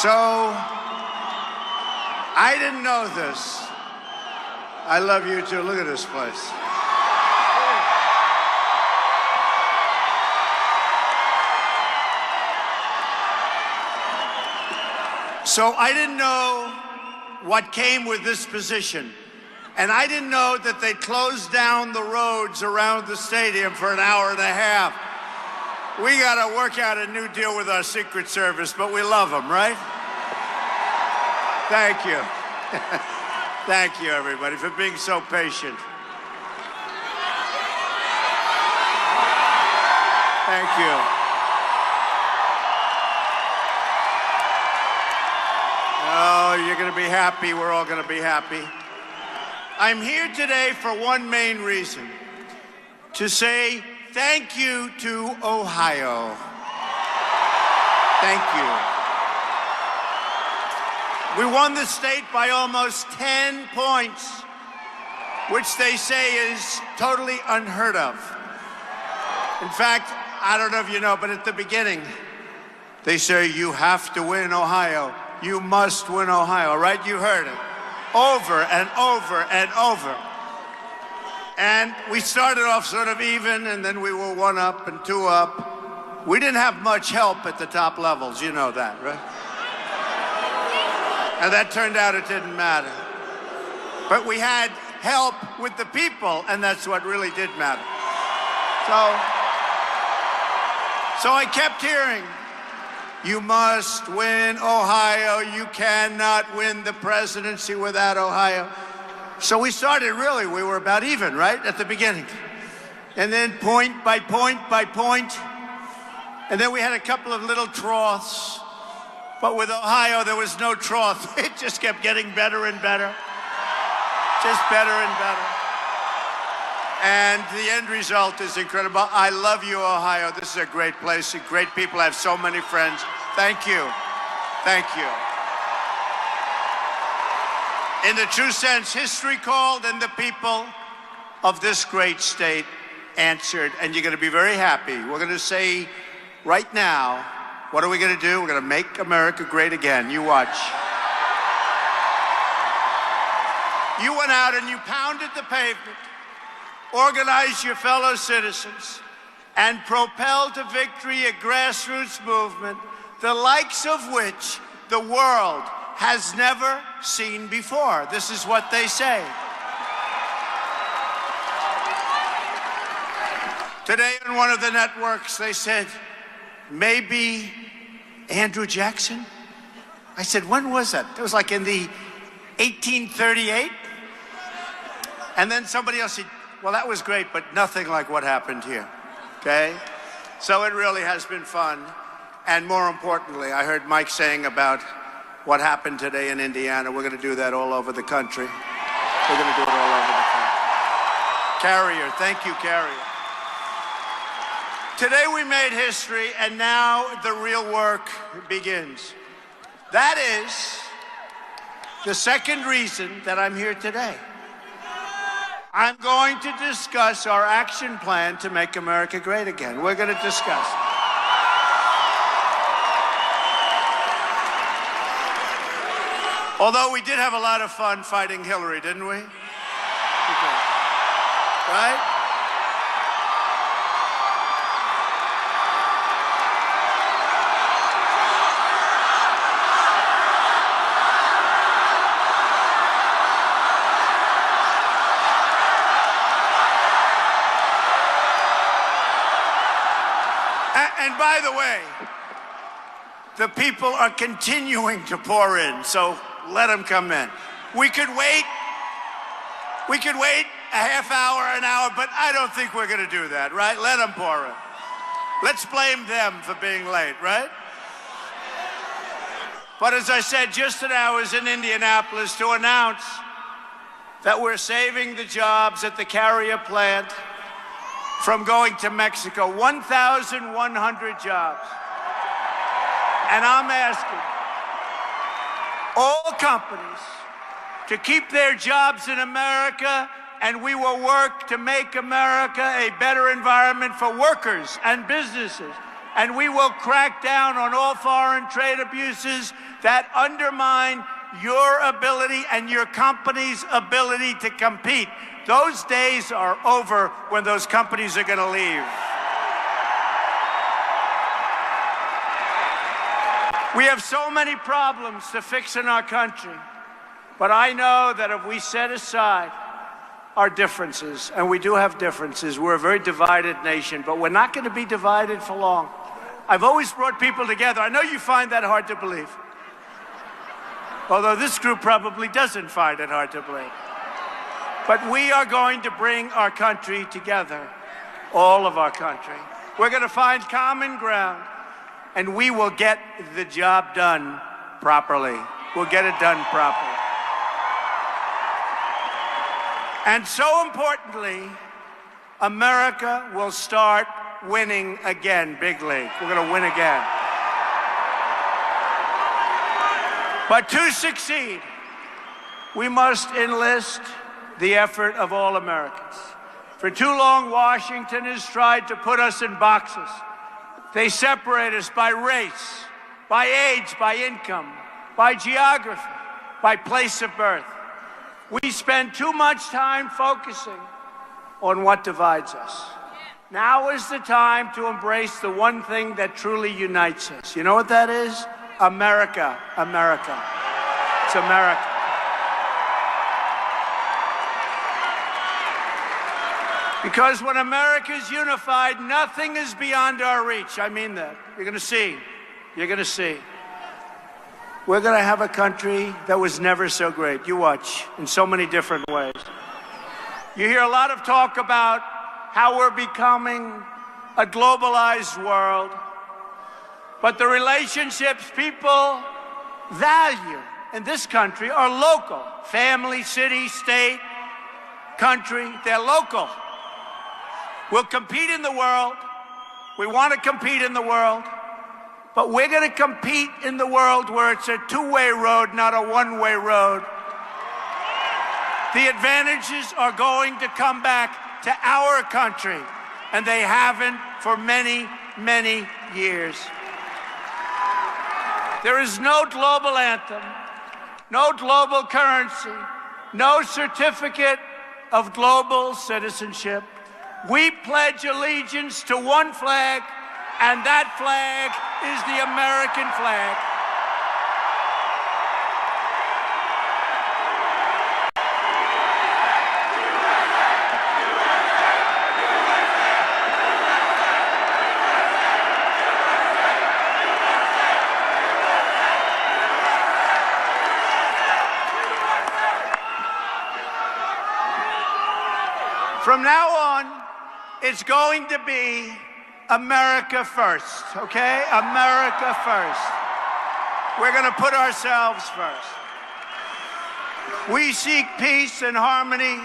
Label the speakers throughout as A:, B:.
A: So, I didn't know this. I love you too. Look at this place. So I didn't know what came with this position. And I didn't know that they closed down the roads around the stadium for an hour and a half. We got to work out a new deal with our Secret Service, but we love them, right? Thank you. Thank you, everybody, for being so patient. Thank you. Oh, you're going to be happy. We're all going to be happy. I'm here today for one main reason, to say thank you to Ohio. Thank you. We won the state by almost 10 points, which they say is totally unheard of. In fact, I don't know if you know, but at the beginning, they say you have to win Ohio. You must win Ohio, right? You heard it. Over and over and over. And we started off sort of even, and then we were 1 up and 2 up. We didn't have much help at the top levels, you know that, right? And that turned out it didn't matter. But we had help with the people, and that's what really did matter. So I kept hearing, you must win Ohio. You cannot win the presidency without Ohio. So we started we were about even, right, at the beginning. And then point by point by point. And then we had a couple of little troughs. But with Ohio, there was no trough. It just kept getting better and better. Just better and better. And the end result is incredible. I love you, Ohio. This is a great place. Great people. I have so many friends. Thank you. Thank you. In the true sense, history called and the people of this great state answered. And you're going to be very happy. We're going to say right now, what are we going to do? We're going to make America great again. You watch. You went out and you pounded the pavement, organized your fellow citizens, and propelled to victory a grassroots movement, the likes of which the world has never seen before. This is what they say. Today on one of the networks, they said, maybe Andrew Jackson? I said, when was that? It was like in the 1838? And then somebody else said, well, that was great, but nothing like what happened here, okay? So it really has been fun. And more importantly, I heard Mike saying about what happened today in Indiana. We're going to do that all over the country. We're going to do it all over the country. Carrier, thank you, Carrier. Today we made history, and now the real work begins. That is the second reason that I'm here today. I'm going to discuss our action plan to make America great again. We're going to discuss it. Although we did have a lot of fun fighting Hillary, didn't we? Right? And by the way, the people are continuing to pour in, so let them come in. We could wait a half hour, an hour, but I don't think we're going to do that, right? Let them pour in. Let's blame them for being late, right? But as I said, just now I was in Indianapolis to announce that we're saving the jobs at the Carrier plant from going to Mexico, 1,100 jobs. And I'm asking all companies to keep their jobs in America, and we will work to make America a better environment for workers and businesses. And we will crack down on all foreign trade abuses, that undermine your ability and your company's ability to compete. Those days are over when those companies are going to leave. We have so many problems to fix in our country, but I know that if we set aside our differences, and we do have differences, we're a very divided nation, but we're not going to be divided for long. I've always brought people together. I know you find that hard to believe, although this group probably doesn't find it hard to believe. But we are going to bring our country together, all of our country. We're going to find common ground, and we will get the job done properly. We'll get it done properly. And so importantly, America will start winning again, big league. We're going to win again. But to succeed, we must enlist the effort of all Americans. For too long, Washington has tried to put us in boxes. They separate us by race, by age, by income, by geography, by place of birth. We spend too much time focusing on what divides us. Now is the time to embrace the one thing that truly unites us. You know what that is? America. America. It's America. Because when America is unified, nothing is beyond our reach. I mean that. You're going to see. You're going to see. We're going to have a country that was never so great. You watch, in so many different ways. You hear a lot of talk about how we're becoming a globalized world. But the relationships people value in this country are local. Family, city, state, country, they're local. We'll compete in the world. We want to compete in the world. But we're going to compete in the world where it's a two-way road, not a one-way road. The advantages are going to come back to our country, and they haven't for many, many years. There is no global anthem, no global currency, no certificate of global citizenship. We pledge allegiance to one flag, and that flag is the American flag. From now on, it's going to be America first, okay? America first. We're going to put ourselves first. We seek peace and harmony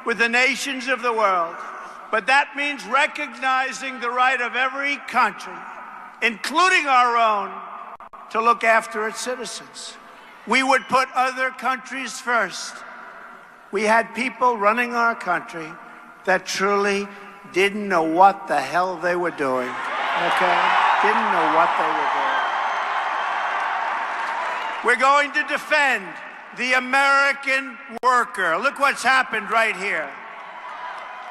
A: with the nations of the world, but that means recognizing the right of every country, including our own, to look after its citizens. We would put other countries first. We had people running our country that truly didn't know what the hell they were doing, okay? Didn't know what they were doing. We're going to defend the American worker. Look what's happened right here.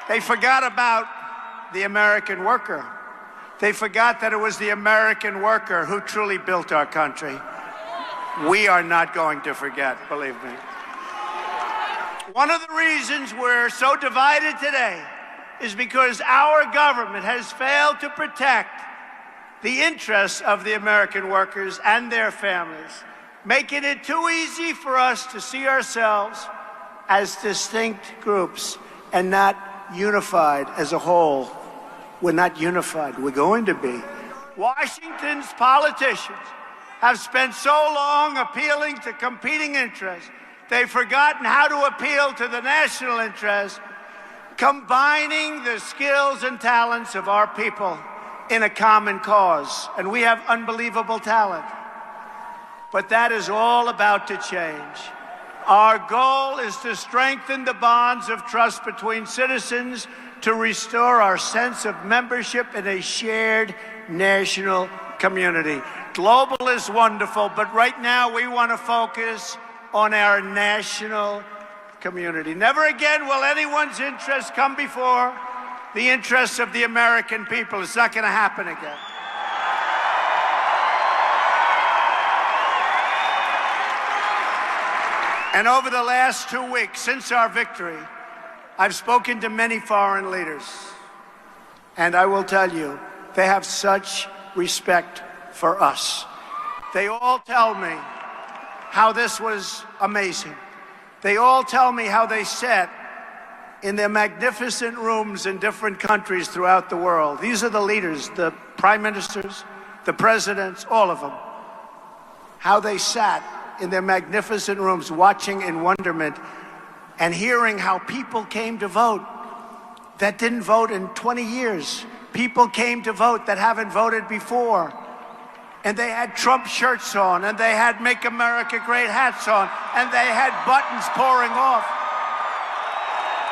A: They forgot about the American worker. They forgot that it was the American worker who truly built our country. We are not going to forget, believe me. One of the reasons we're so divided today is because our government has failed to protect the interests of the American workers and their families, making it too easy for us to see ourselves as distinct groups and not unified as a whole. We're not unified. We're going to be. Washington's politicians have spent so long appealing to competing interests, they've forgotten how to appeal to the national interest, combining the skills and talents of our people in a common cause. And we have unbelievable talent. But that is all about to change. Our goal is to strengthen the bonds of trust between citizens, to restore our sense of membership in a shared national community. Global is wonderful, but right now we want to focus on our national community. Never again will anyone's interests come before the interests of the American people. It's not going to happen again. And over the last 2 weeks, since our victory, I've spoken to many foreign leaders. And I will tell you, they have such respect for us. They all tell me how this was amazing. They all tell me how they sat in their magnificent rooms in different countries throughout the world. These are the leaders, the prime ministers, the presidents, all of them. How they sat in their magnificent rooms watching in wonderment and hearing how people came to vote that didn't vote in 20 years. People came to vote that haven't voted before. And they had Trump shirts on, and they had Make America Great hats on, and they had buttons pouring off.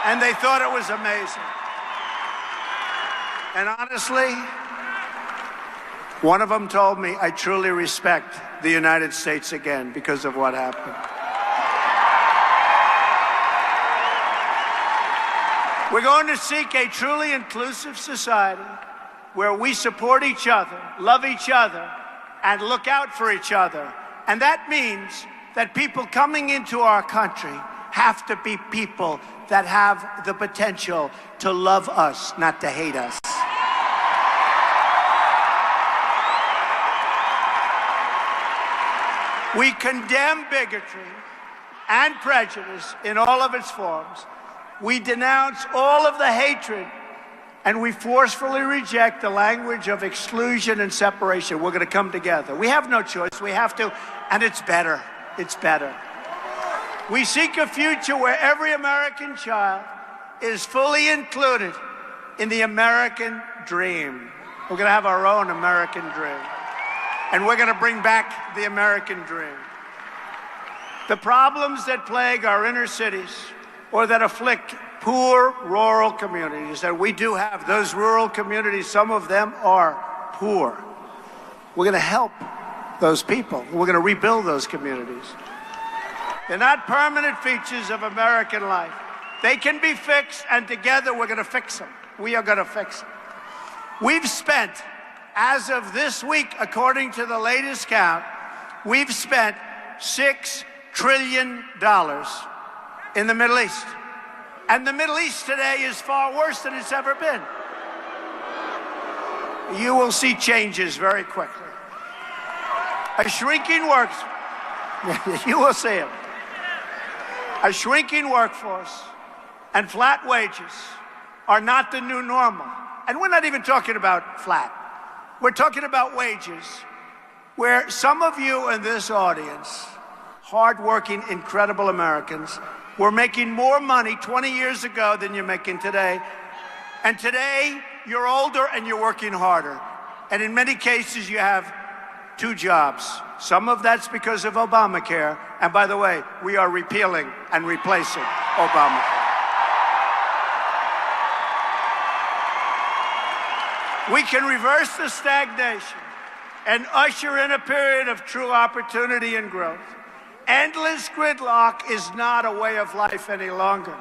A: And they thought it was amazing. And honestly, one of them told me, I truly respect the United States again because of what happened. We're going to seek a truly inclusive society where we support each other, love each other, and look out for each other. And that means that people coming into our country have to be people that have the potential to love us, not to hate us. We condemn bigotry and prejudice in all of its forms. We denounce all of the hatred, and we forcefully reject the language of exclusion and separation. We're going to come together. We have no choice. We have to, and it's better. It's better. We seek a future where every American child is fully included in the American dream. We're going to have our own American dream. And we're going to bring back the American dream. The problems that plague our inner cities or that afflict poor rural communities, and we do have those rural communities, some of them are poor. We're going to help those people. We're going to rebuild those communities. They're not permanent features of American life. They can be fixed, and together we're going to fix them. We are going to fix them. We've spent, as of this week, according to the latest count, we've spent $6 trillion in the Middle East. And the Middle East today is far worse than it's ever been. You will see changes very quickly. A shrinking workforce, you will see it. A shrinking workforce and flat wages are not the new normal. And we're not even talking about flat. We're talking about wages where some of you in this audience, hardworking, incredible Americans, were making more money 20 years ago than you're making today. And today, you're older and you're working harder. And in many cases, you have 2 jobs. Some of that's because of Obamacare. And by the way, we are repealing and replacing Obamacare. We can reverse the stagnation and usher in a period of true opportunity and growth. Endless gridlock is not a way of life any longer.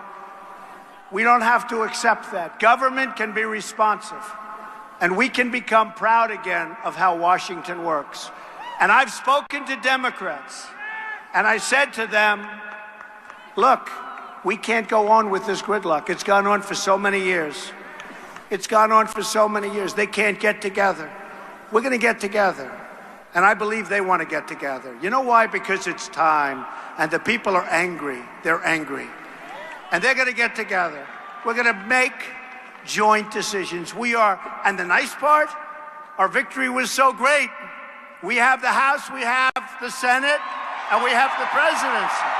A: We don't have to accept that. Government can be responsive, and we can become proud again of how Washington works. And I've spoken to Democrats, and I said to them, look, we can't go on with this gridlock. It's gone on for so many years. It's gone on for so many years. They can't get together. We're going to get together. And I believe they want to get together. You know why? Because it's time, and the people are angry. They're angry. And they're going to get together. We're going to make joint decisions. We are, and the nice part, our victory was so great. We have the House, we have the Senate, and we have the presidency.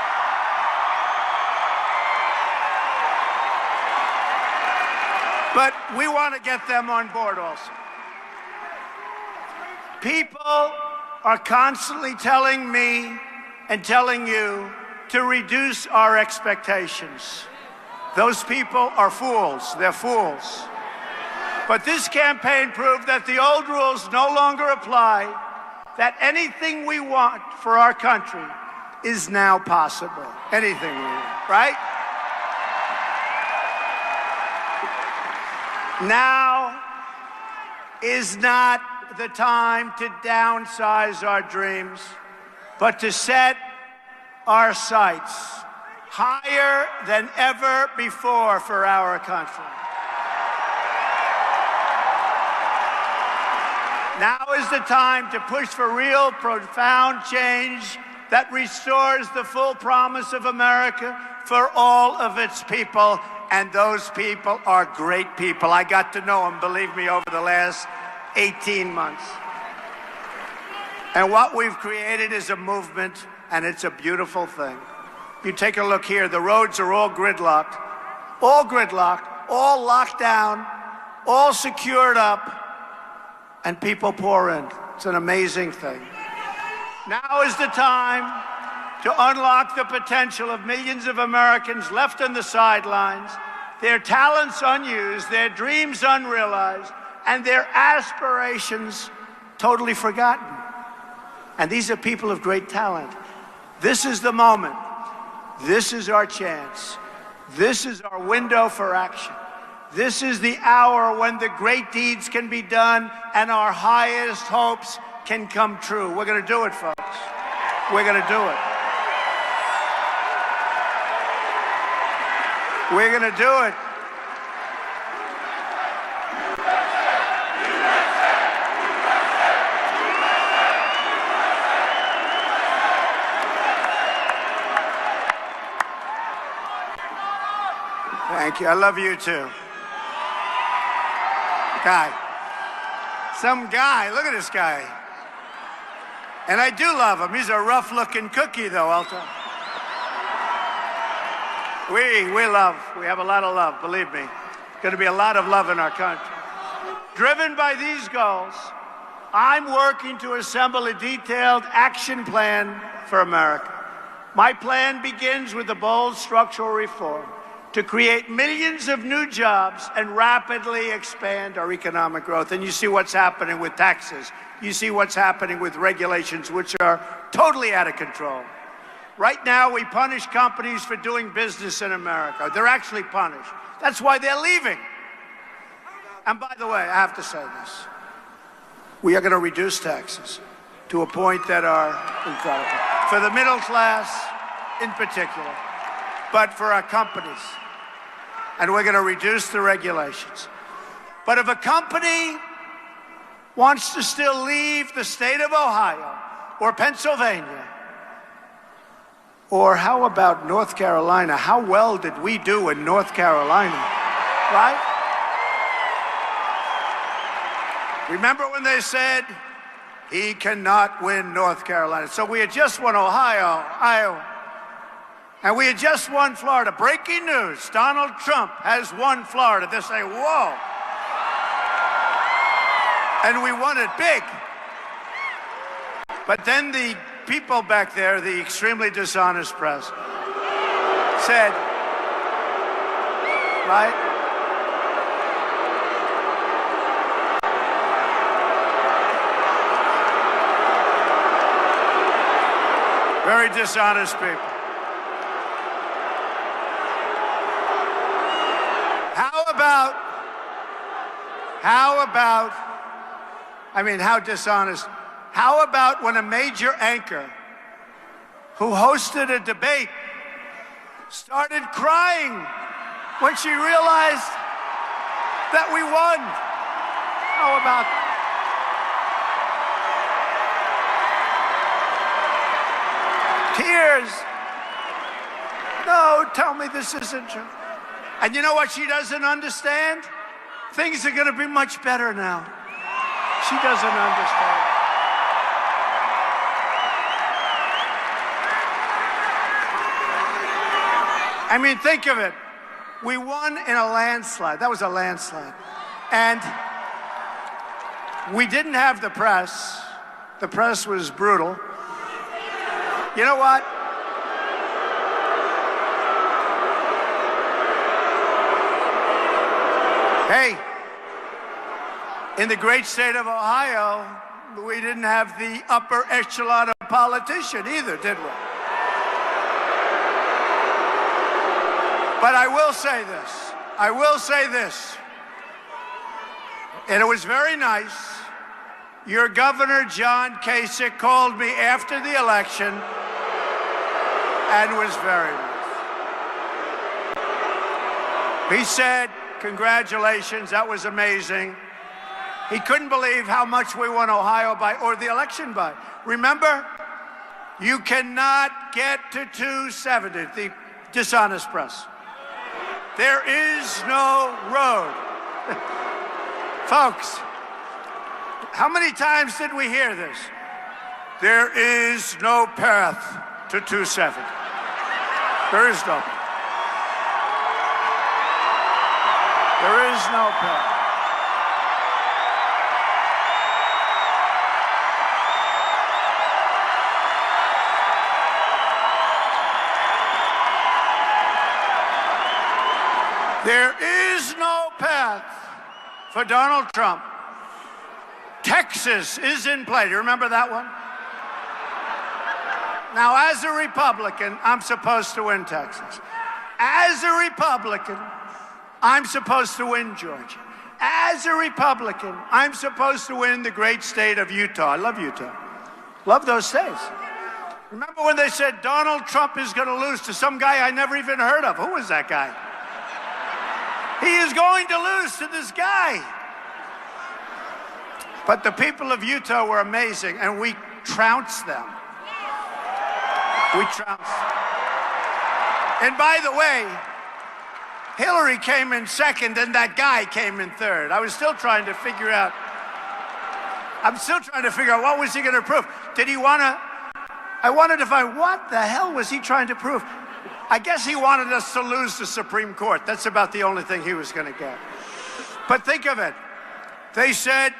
A: But we want to get them on board also. People are constantly telling me and telling you to reduce our expectations. Those people are fools. They're fools. But this campaign proved that the old rules no longer apply, that anything we want for our country is now possible. Anything we want, right? Now is not the time to downsize our dreams, but to set our sights higher than ever before for our country. Now is the time to push for real, profound change that restores the full promise of America for all of its people. And those people are great people. I got to know them, believe me, over the last 18 months. And what we've created is a movement, and it's a beautiful thing. You take a look here, the roads are all gridlocked, all locked down, all secured up, and people pour in. It's an amazing thing. Now is the time to unlock the potential of millions of Americans left on the sidelines, their talents unused, their dreams unrealized, and their aspirations totally forgotten. And these are people of great talent. This is the moment. This is our chance. This is our window for action. This is the hour when the great deeds can be done and our highest hopes can come true. We're going to do it, folks. We're going to do it. We're going to do it. Thank you. I love you too. Guy. Some guy. Look at this guy. And I do love him. He's a rough-looking cookie, though, Alto. We have a lot of love, believe me. Going to be a lot of love in our country. Driven by these goals, I'm working to assemble a detailed action plan for America. My plan begins with a bold structural reform to create millions of new jobs and rapidly expand our economic growth. And you see what's happening with taxes. You see what's happening with regulations, which are totally out of control. Right now, we punish companies for doing business in America. They're actually punished. That's why they're leaving. And by the way, I have to say this. We are going to reduce taxes to a point that are incredible. For the middle class in particular, but for our companies. And we're going to reduce the regulations. But if a company wants to still leave the state of Ohio or Pennsylvania, or how about North Carolina? How well did we do in North Carolina, right? Remember when they said he cannot win North Carolina? So we had just won Ohio, Iowa. And we had just won Florida. Breaking news, Donald Trump has won Florida. They say, whoa. And we won it big. But then the people back there, the extremely dishonest press, said, right? Very dishonest people. How dishonest. How about when a major anchor who hosted a debate started crying when she realized that we won? How about tears? No, tell me this isn't true. And you know what she doesn't understand? Things are going to be much better now. She doesn't understand. I mean, think of it. We won in a landslide. That was a landslide. And we didn't have the press. The press was brutal. You know what? Hey, in the great state of Ohio, we didn't have the upper echelon of politician either, did we? But I will say this. I will say this. And it was very nice. Your governor, John Kasich, called me after the election and was very nice. He said, congratulations, that was amazing. He couldn't believe how much we won Ohio by, or the election by. Remember, you cannot get to 270, the dishonest press. There is no road. Folks, how many times did we hear this? There is no path to 270. There is no path. There is no path. There is no path for Donald Trump. Texas is in play. Do you remember that one? Now, as a Republican, I'm supposed to win Texas. As a Republican, I'm supposed to win Georgia. As a Republican, I'm supposed to win the great state of Utah. I love Utah. Love those states. Remember when they said Donald Trump is going to lose to some guy I never even heard of? Who was that guy? He is going to lose to this guy. But the people of Utah were amazing, and we trounced them. We trounced them. And by the way, Hillary came in second, and that guy came in third. I'm still trying to figure out what was he going to prove. Did he want to? I wanted to find what the hell was he trying to prove? I guess he wanted us to lose the Supreme Court. That's about the only thing he was going to get. But think of it. They said,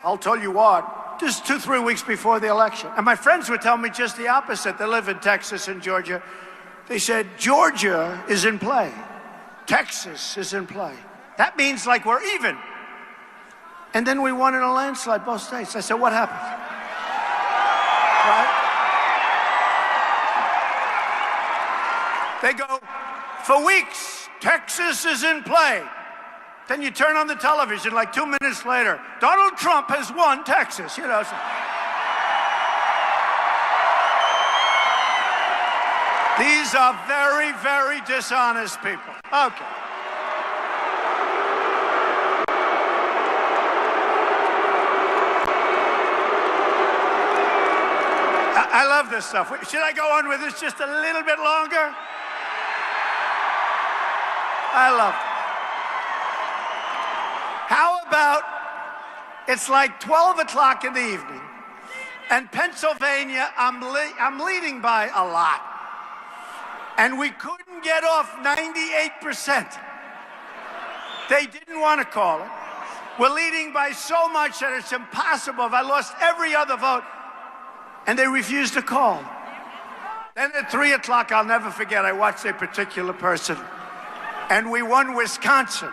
A: I'll tell you what, just 2-3 weeks before the election. And my friends would tell me just the opposite. They live in Texas and Georgia. They said, Georgia is in play. Texas is in play. That means like we're even. And then we won in a landslide, both states. I said, what happened? Right? They go, for weeks, Texas is in play. Then you turn on the television like 2 minutes later, Donald Trump has won Texas, you know. So. These are very, very dishonest people. Okay. I love this stuff. Should I go on with this just a little bit longer? I love it. How about it's like 12 o'clock in the evening, and Pennsylvania, I'm leading by a lot, and we couldn't get off 98%. They didn't want to call it. We're leading by so much that it's impossible. If I lost every other vote, and they refused to call. Then at 3 o'clock, I'll never forget, I watched a particular person, and we won Wisconsin,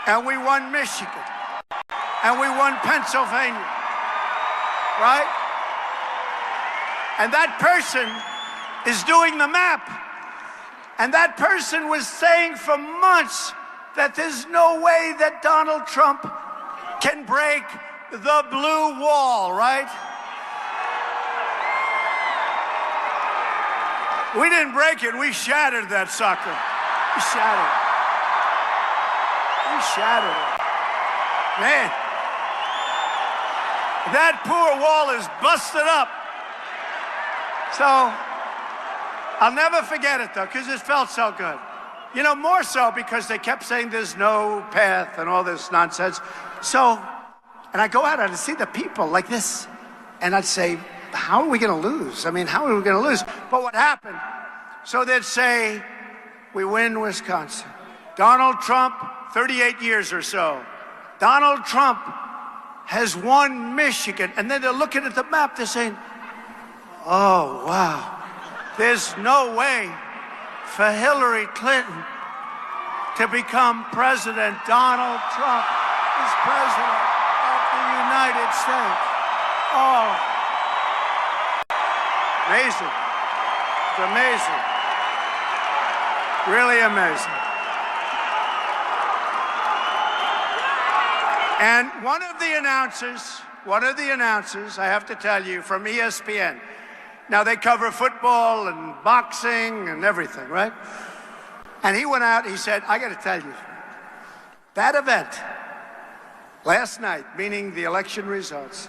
A: and we won Michigan, and we won Pennsylvania, right? And that person is doing the map. And that person was saying for months that there's no way that Donald Trump can break the blue wall, right? We didn't break it, we shattered that sucker. We shattered it. We shattered it. Man, that poor wall is busted up. So, I'll never forget it though, because it felt so good. You know, more so because they kept saying there's no path and all this nonsense. So, and I go out and I see the people like this, and I'd say, how are we going to lose? I mean, how are we going to lose? But what happened? So they'd say, we win Wisconsin. Donald Trump, 38 years or so. Donald Trump has won Michigan. And then they're looking at the map, they're saying, oh, wow. There's no way for Hillary Clinton to become president. Donald Trump is president of the United States. Oh, amazing. It's amazing. Really amazing. And one of the announcers, I have to tell you, from ESPN. Now, they cover football and boxing and everything, right? And he went out, he said, I got to tell you, that event last night, meaning the election results,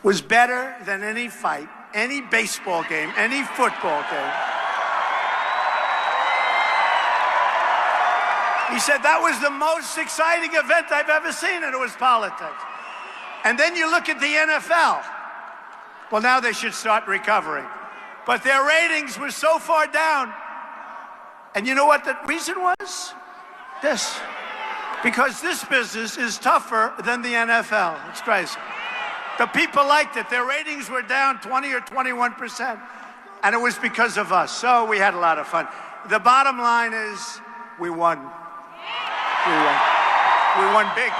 A: was better than any fight, any baseball game, any football game. He said that was the most exciting event I've ever seen, and it was politics. And then you look at the NFL. Well, now they should start recovering. But their ratings were so far down. And you know what the reason was? This. Because this business is tougher than the NFL. It's crazy. The people liked it. Their ratings were down 20 or 21%. And it was because of us. So we had a lot of fun. The bottom line is we won. We won. We won big.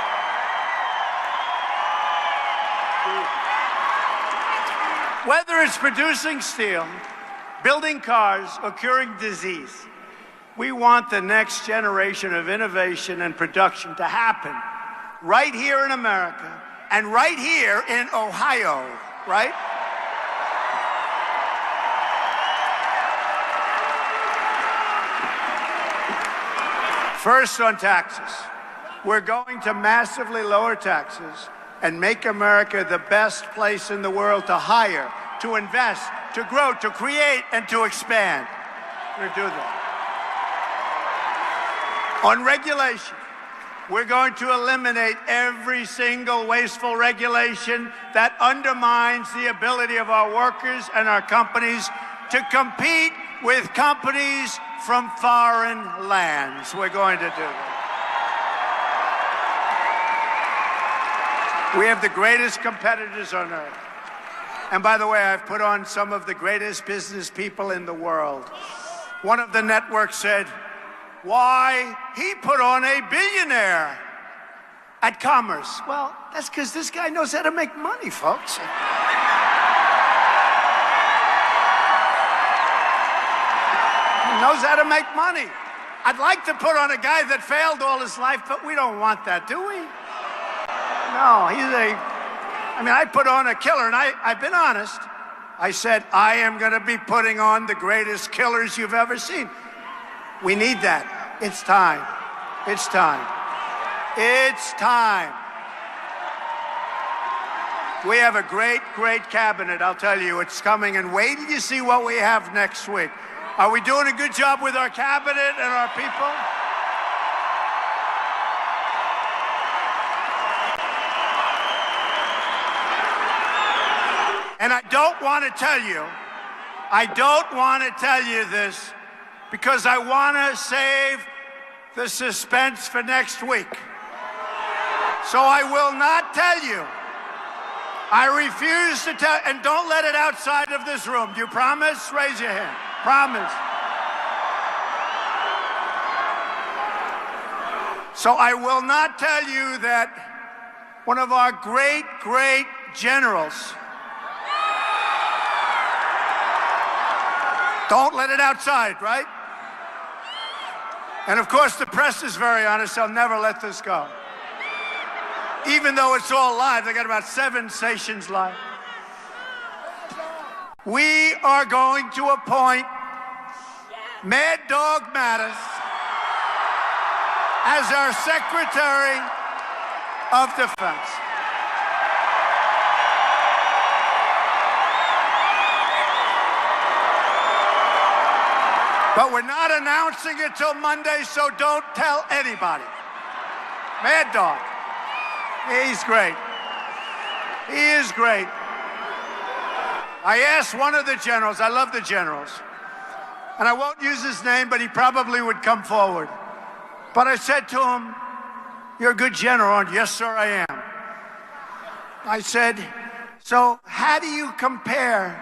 A: Whether it's producing steel, building cars, or curing disease, we want the next generation of innovation and production to happen right here in America and right here in Ohio, right? First, on taxes. We're going to massively lower taxes and make America the best place in the world to hire, to invest, to grow, to create, and to expand. We're going to do that. On regulation, we're going to eliminate every single wasteful regulation that undermines the ability of our workers and our companies to compete with companies from foreign lands. We're going to do that. We have the greatest competitors on earth. And by the way, I've put on some of the greatest business people in the world. One of the networks said, why, he put on a billionaire at Commerce. Well, that's because this guy knows how to make money, folks. He knows how to make money. I'd like to put on a guy that failed all his life, but we don't want that, do we? No, I put on a killer, and I've been honest. I said, I am going to be putting on the greatest killers you've ever seen. We need that. It's time. It's time. It's time. We have a great, great cabinet, I'll tell you. It's coming, and wait till you see what we have next week. Are we doing a good job with our cabinet and our people? And I don't want to tell you this because I want to save the suspense for next week. So I will not tell you. I refuse to tell, and don't let it outside of this room. Do you promise? Raise your hand. Promise. So I will not tell you that one of our great, great generals, don't let it outside, right? And of course, the press is very honest. They'll never let this go. Even though it's all live, they got about 7 stations live. We are going to appoint Mad Dog Mattis as our Secretary of Defense. But we're not announcing it till Monday, so don't tell anybody. Mad Dog. He's great. He is great. I asked one of the generals, I love the generals, and I won't use his name, but he probably would come forward. But I said to him, you're a good general, aren't you? Yes, sir, I am. I said, so how do you compare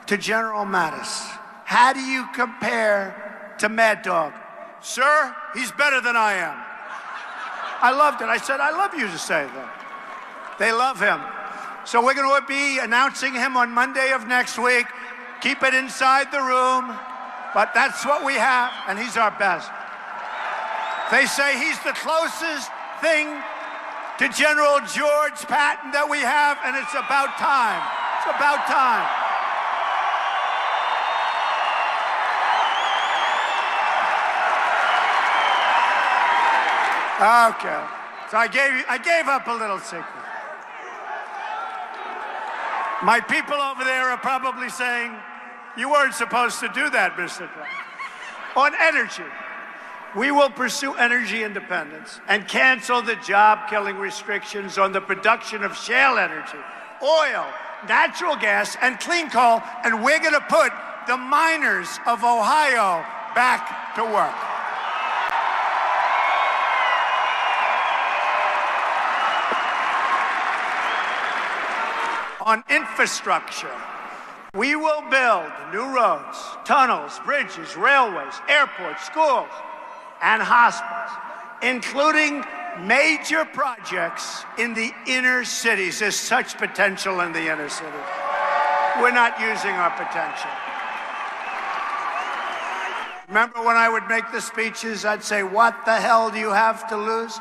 A: to General Mattis? How do you compare to Mad Dog? Sir, he's better than I am. I loved it. I said, I love you to say that. They love him. So we're going to be announcing him on Monday of next week. Keep it inside the room, but that's what we have, and he's our best. They say he's the closest thing to General George Patton that we have, and it's about time. It's about time. Okay. So I gave up a little secret. My people over there are probably saying, you weren't supposed to do that, Mr. Trump. On energy, we will pursue energy independence and cancel the job-killing restrictions on the production of shale energy, oil, natural gas, and clean coal, and we're going to put the miners of Ohio back to work. On infrastructure, we will build new roads, tunnels, bridges, railways, airports, schools, and hospitals, including major projects in the inner cities. There's such potential in the inner cities. We're not using our potential. Remember when I would make the speeches, I'd say, what the hell do you have to lose?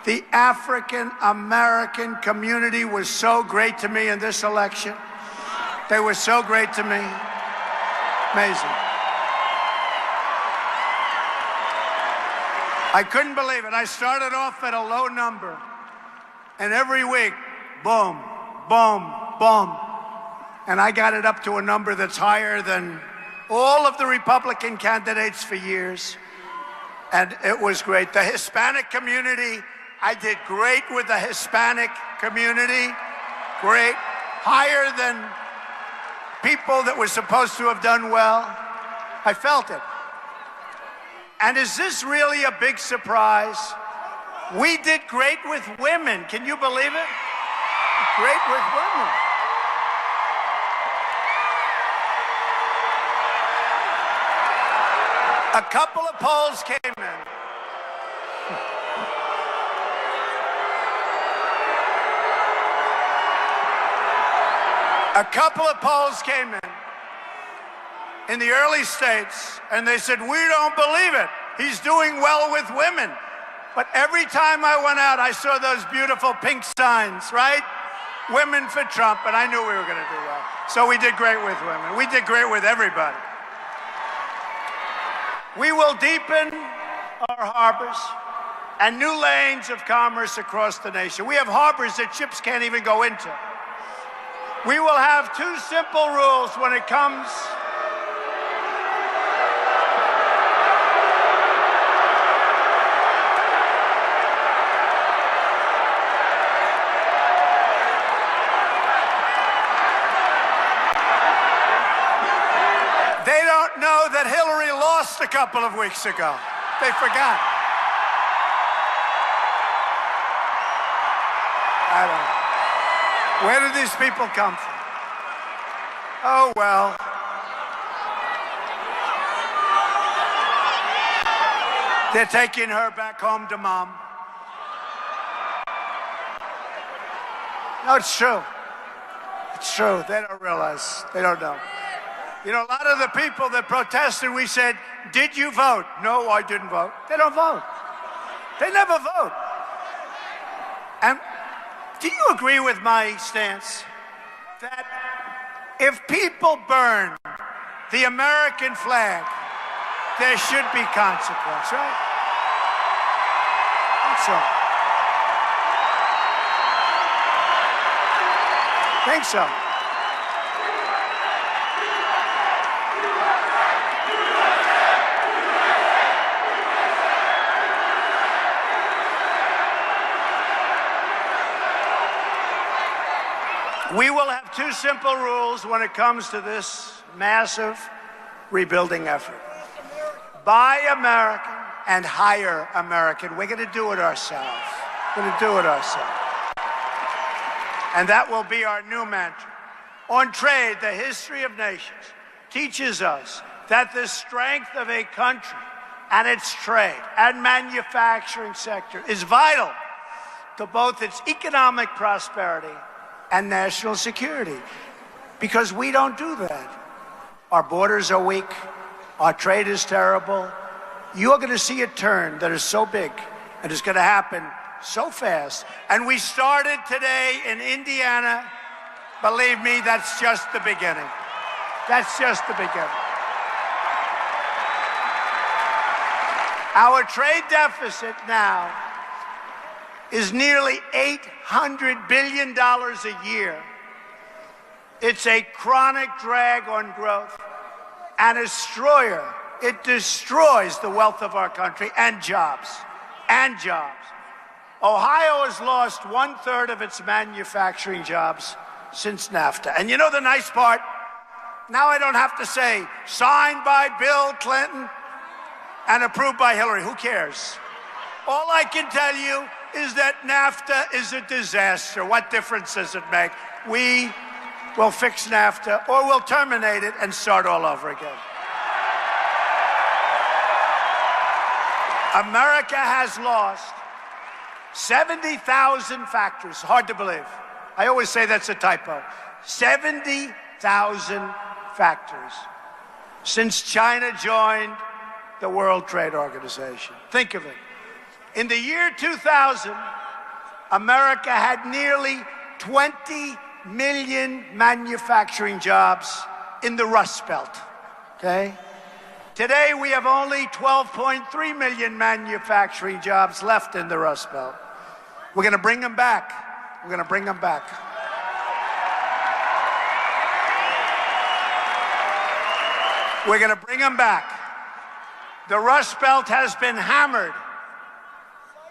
A: The African-American community was so great to me in this election. They were so great to me. Amazing. I couldn't believe it. I started off at a low number, and every week, boom, boom, boom. And I got it up to a number that's higher than all of the Republican candidates for years. And it was great. The Hispanic community, I did great with the Hispanic community. Great. Higher than people that were supposed to have done well. I felt it. And is this really a big surprise? We did great with women. Can you believe it? Great with women. A couple of polls came in. A couple of polls came in the early states, and they said, we don't believe it. He's doing well with women. But every time I went out, I saw those beautiful pink signs, right? Women for Trump, and I knew we were going to do well. So we did great with women. We did great with everybody. We will deepen our harbors and new lanes of commerce across the nation. We have harbors that ships can't even go into. We will have two simple rules when it comes They don't know that Hillary lost a couple of weeks ago. They forgot. I don't know. Where do these people come from? Oh, well. They're taking her back home to mom. No, it's true. It's true. They don't realize. They don't know. You know, a lot of the people that protested, we said, did you vote? No, I didn't vote. They don't vote. They never vote. And do you agree with my stance that if people burn the American flag, there should be consequence, right? Think so. We will have two simple rules when it comes to this massive rebuilding effort. Buy American and hire American. We're going to do it ourselves. We're going to do it ourselves. And that will be our new mantra. On trade, the history of nations teaches us that the strength of a country and its trade and manufacturing sector is vital to both its economic prosperity and national security, because we don't do that. Our borders are weak. Our trade is terrible. You're going to see a turn that is so big, and it's going to happen so fast. And we started today in Indiana. Believe me, that's just the beginning. That's just the beginning. Our trade deficit now is nearly $800 billion a year. It's a chronic drag on growth and a destroyer. It destroys the wealth of our country and jobs. And jobs. Ohio has lost 1/3 of its manufacturing jobs since NAFTA. And you know the nice part? Now I don't have to say, signed by Bill Clinton and approved by Hillary. Who cares? All I can tell you is that NAFTA is a disaster. What difference does it make? We will fix NAFTA, or we'll terminate it and start all over again. America has lost 70,000 factories. Hard to believe. I always say that's a typo. 70,000 factories since China joined the World Trade Organization. Think of it. In the year 2000, America had nearly 20 million manufacturing jobs in the Rust Belt, okay? Today, we have only 12.3 million manufacturing jobs left in the Rust Belt. We're going to bring them back. We're going to bring them back. We're going to bring them back. The Rust Belt has been hammered.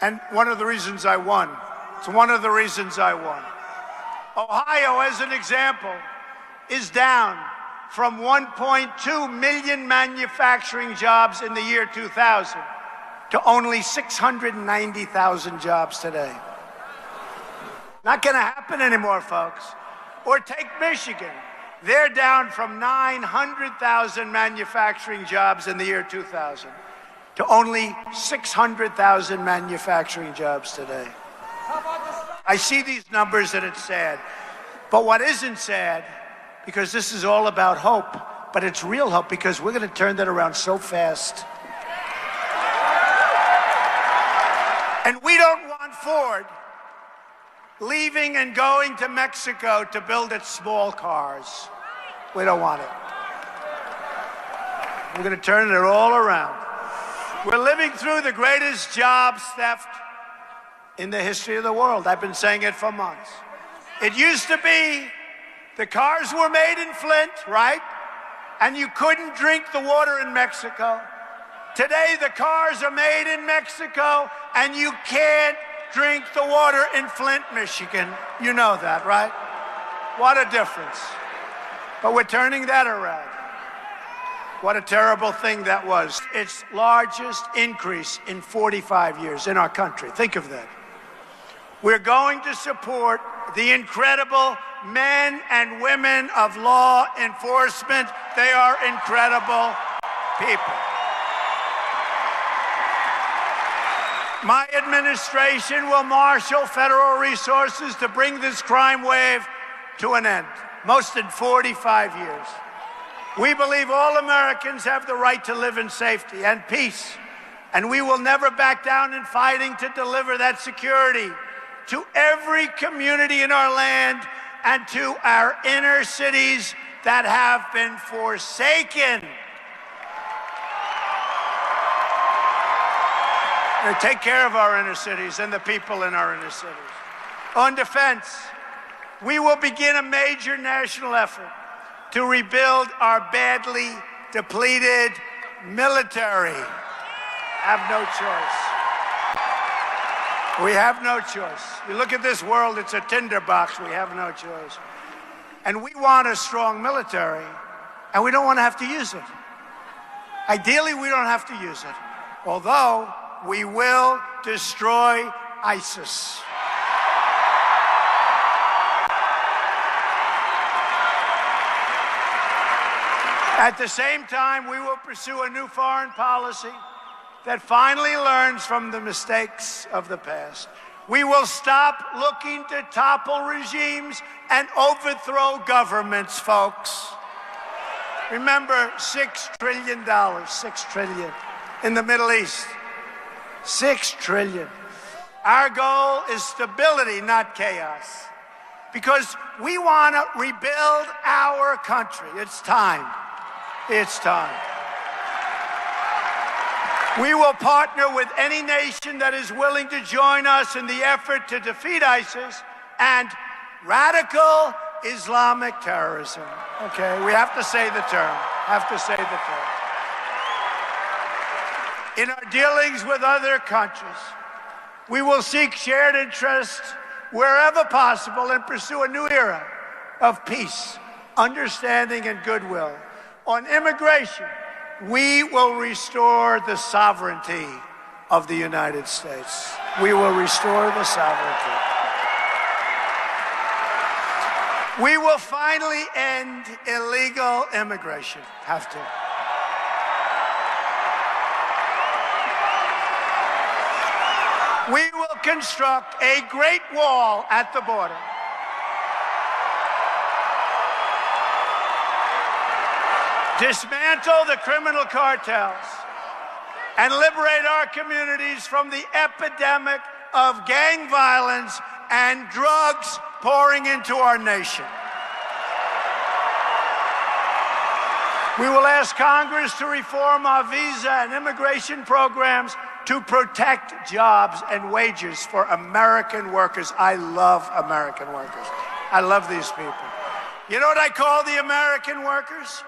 A: And one of the reasons I won. It's one of the reasons I won. Ohio, as an example, is down from 1.2 million manufacturing jobs in the year 2000 to only 690,000 jobs today. Not going to happen anymore, folks. Or take Michigan. They're down from 900,000 manufacturing jobs in the year 2000 to only 600,000 manufacturing jobs today. I see these numbers and it's sad. But what isn't sad, because this is all about hope, but it's real hope, because we're going to turn that around so fast. And we don't want Ford leaving and going to Mexico to build its small cars. We don't want it. We're going to turn it all around. We're living through the greatest jobs theft in the history of the world. I've been saying it for months. It used to be the cars were made in Flint, right? And you couldn't drink the water in Mexico. Today, the cars are made in Mexico, and you can't drink the water in Flint, Michigan. You know that, right? What a difference. But we're turning that around. What a terrible thing that was. Its largest increase in 45 years in our country. Think of that. We're going to support the incredible men and women of law enforcement. They are incredible people. My administration will marshal federal resources to bring this crime wave to an end, most in 45 years. We believe all Americans have the right to live in safety and peace, and we will never back down in fighting to deliver that security to every community in our land and to our inner cities that have been forsaken. To take care of our inner cities and the people in our inner cities. On defense, we will begin a major national effort to rebuild our badly depleted military. Have no choice. We have no choice. You look at this world, it's a tinderbox. We have no choice. And we want a strong military, and we don't want to have to use it. Ideally, we don't have to use it. Although, we will destroy ISIS. At the same time, we will pursue a new foreign policy that finally learns from the mistakes of the past. We will stop looking to topple regimes and overthrow governments, folks. Remember, $6 trillion, $6 trillion in the Middle East. $6 trillion. Our goal is stability, not chaos, because we want to rebuild our country. It's time. It's time. We will partner with any nation that is willing to join us in the effort to defeat ISIS and radical Islamic terrorism. Okay, we have to say the term. Have to say the term. In our dealings with other countries, we will seek shared interests wherever possible and pursue a new era of peace, understanding, and goodwill. On immigration, we will restore the sovereignty of the United States. We will restore the sovereignty. We will finally end illegal immigration. Have to. We will construct a great wall at the border. Dismantle the criminal cartels and liberate our communities from the epidemic of gang violence and drugs pouring into our nation. We will ask Congress to reform our visa and immigration programs to protect jobs and wages for American workers. I love American workers. I love these people. You know what I call the American workers?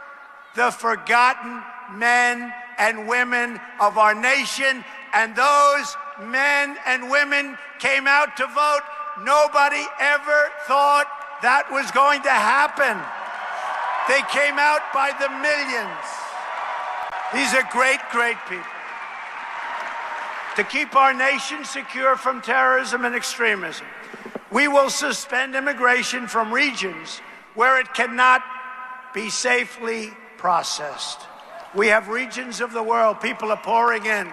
A: The forgotten men and women of our nation. And those men and women came out to vote. Nobody ever thought that was going to happen. They came out by the millions. These are great, great people. To keep our nation secure from terrorism and extremism, we will suspend immigration from regions where it cannot be safely processed. We have regions of the world, people are pouring in.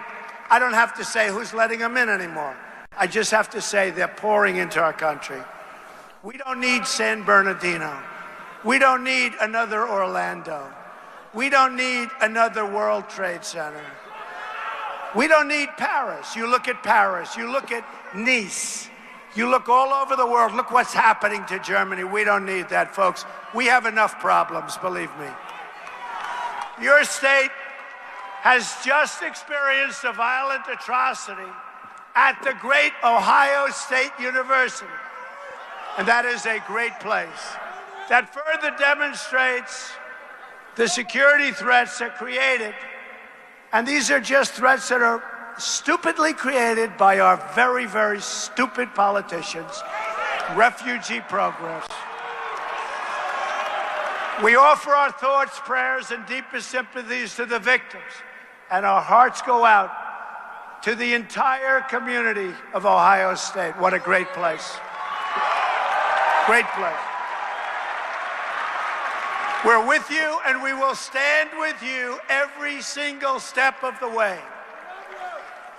A: I don't have to say who's letting them in anymore. I just have to say they're pouring into our country. We don't need San Bernardino. We don't need another Orlando. We don't need another World Trade Center. We don't need Paris. You look at Paris, you look at Nice, you look all over the world, look what's happening to Germany. We don't need that, folks. We have enough problems, believe me. Your state has just experienced a violent atrocity at the great Ohio State University. And that is a great place. That further demonstrates the security threats that created. And these are just threats that are stupidly created by our very, very stupid politicians, refugee programs. We offer our thoughts, prayers, and deepest sympathies to the victims, and our hearts go out to the entire community of Ohio State. What a great place. Great place. We're with you, and we will stand with you every single step of the way.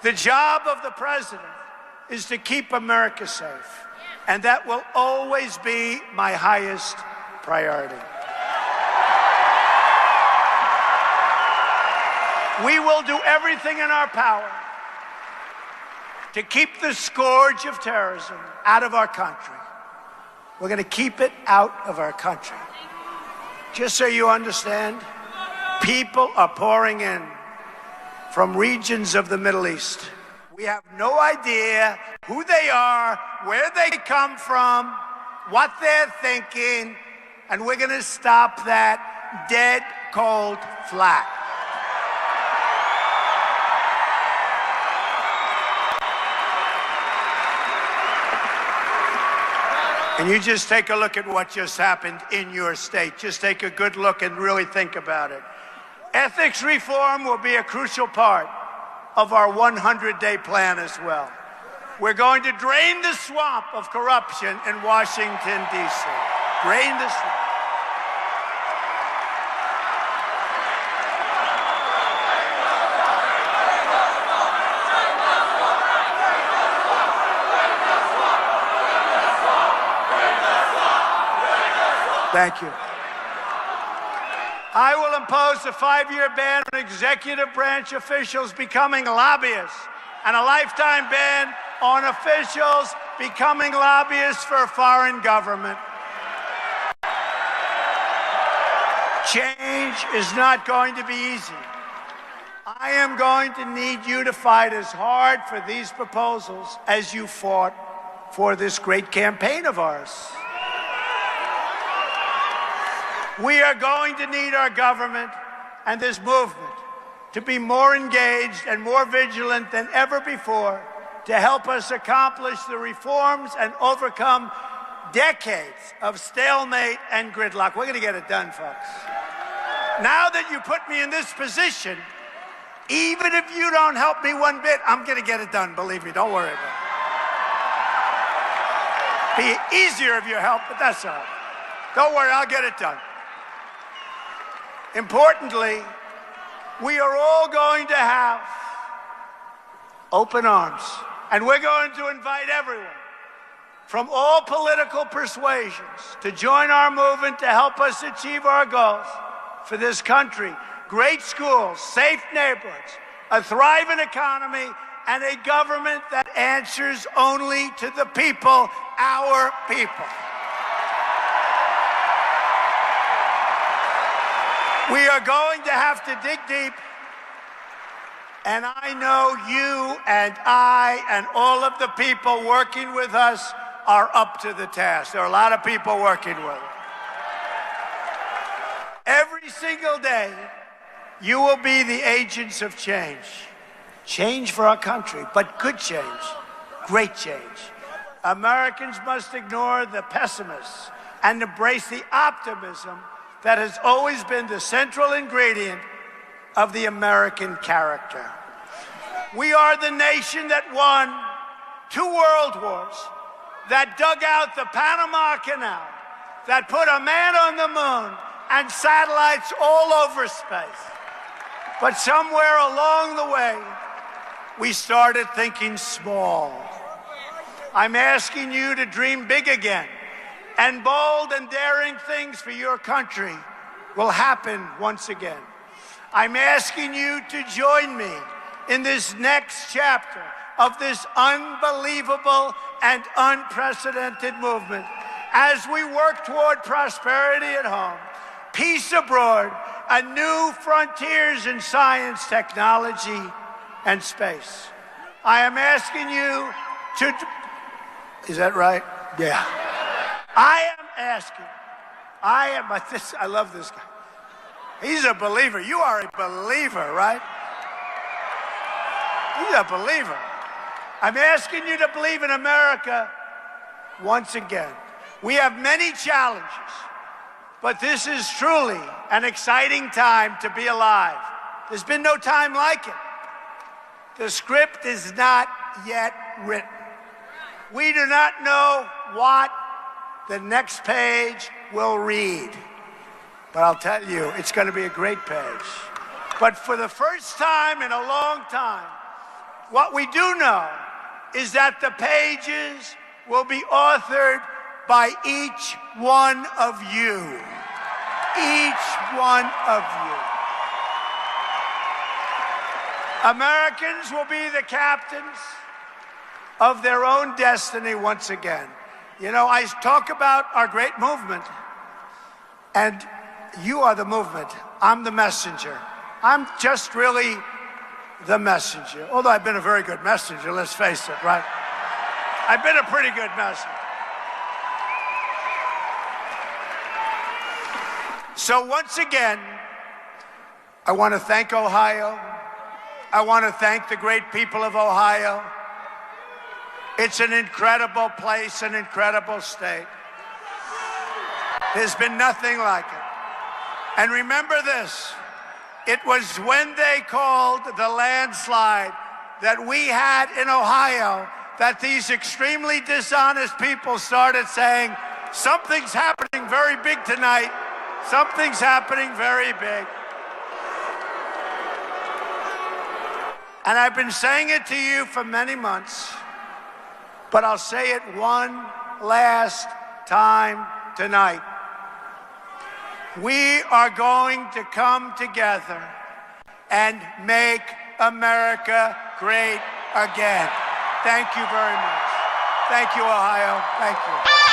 A: The job of the president is to keep America safe, and that will always be my highest priority. We will do everything in our power to keep the scourge of terrorism out of our country. We're going to keep it out of our country. Just so you understand, people are pouring in from regions of the Middle East. We have no idea who they are, where they come from, what they're thinking, and we're going to stop that dead cold flat. And you just take a look at what just happened in your state. Just take a good look and really think about it. Ethics reform will be a crucial part of our 100-day plan as well. We're going to drain the swamp of corruption in Washington, D.C. Drain the swamp. Thank you. I will impose a 5-year ban on executive branch officials becoming lobbyists and a lifetime ban on officials becoming lobbyists for a foreign government. Change is not going to be easy. I am going to need you to fight as hard for these proposals as you fought for this great campaign of ours. We are going to need our government and this movement to be more engaged and more vigilant than ever before to help us accomplish the reforms and overcome decades of stalemate and gridlock. We're going to get it done, folks. Now that you put me in this position, even if you don't help me one bit, I'm going to get it done. Believe me, don't worry about it. Be easier if you help, but that's all right. Don't worry, I'll get it done. Importantly, we are all going to have open arms, and we're going to invite everyone from all political persuasions to join our movement to help us achieve our goals for this country. Great schools, safe neighborhoods, a thriving economy, and a government that answers only to the people, our people. We are going to have to dig deep, and I know you and I and all of the people working with us are up to the task. There are a lot of people working with us. Every single day, you will be the agents of change. Change for our country, but good change, great change. Americans must ignore the pessimists and embrace the optimism that has always been the central ingredient of the American character. We are the nation that won 2 world wars, that dug out the Panama Canal, that put a man on the moon and satellites all over space. But somewhere along the way, we started thinking small. I'm asking you to dream big again, and bold and daring things for your country will happen once again. I'm asking you to join me in this next chapter of this unbelievable and unprecedented movement as we work toward prosperity at home, peace abroad, and new frontiers in science, technology, and space. I am asking you to... Is that right? Yeah. I love this guy. He's a believer. You are a believer, right? He's a believer. I'm asking you to believe in America once again. We have many challenges, but this is truly an exciting time to be alive. There's been no time like it. The script is not yet written. We do not know what the next page will read, but I'll tell you, it's going to be a great page. But for the first time in a long time, what we do know is that the pages will be authored by each one of you. Each one of you. Americans will be the captains of their own destiny once again. You know, I talk about our great movement, and you are the movement. I'm the messenger. I'm just really the messenger. Although I've been a very good messenger, let's face it, right? I've been a pretty good messenger. So once again, I want to thank Ohio. I want to thank the great people of Ohio. It's an incredible place, an incredible state. There's been nothing like it. And remember this, it was when they called the landslide that we had in Ohio that these extremely dishonest people started saying, something's happening very big tonight. Something's happening very big. And I've been saying it to you for many months, but I'll say it one last time tonight. We are going to come together and make America great again. Thank you very much. Thank you, Ohio. Thank you.